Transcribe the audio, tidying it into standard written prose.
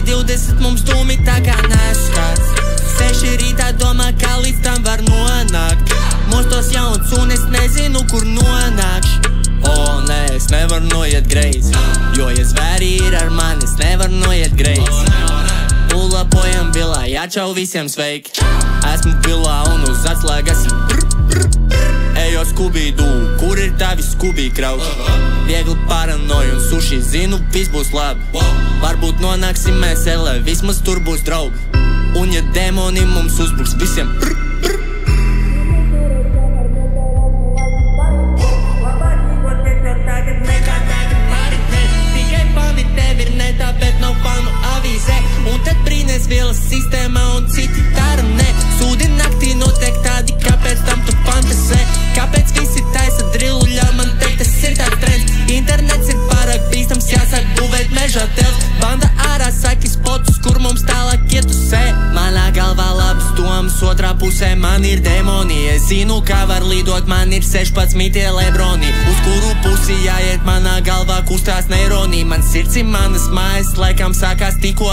20 mums dūmi tā kā neskats. 6 rītā domā, kā līdz tam var nonākt. Mostos jauns un es nezinu, kur nonākšu. O, nē, es nevaru noiet greizi, jo, ja zvēri ir ar mani, es nevaru noiet greizi. Pulapojam bilā, jāčau visiem sveiki. Esmu pilā un uz atslēgas Ejo Scooby-Doo, kur ir tavi Scooby-krauti? Viegli paranoju un suši, zinu, viss būs labi. Varbūt nonāksim mēs LA, vismaz tur būs draugi. Un ja demoni mums uzbruks visiem Tikai fani tev ir ne, tāpēc nav fanu avīzē. Un tad brīnēs vielas sistēmā un citi dara ne. Sūdi naktī notiek tādi, kāpēc tam tu fantasē? Kāpēc visi taisa drilu, ļauj man teikt, tas ir tāds trends. Internets ir pārāk bīstams, jāsāk būvēt mežā tels. Banda ārā saki spotus, kur mums tālāk ietusē. Manā galvā labas domas, otrā pusē man ir demoni. Es zinu, kā var lidot, man ir 16 lebroni. Uz kuru pusi jāiet, manā galvā kustās neironi. Man sirds ir manas mājas, laikam sākās tikko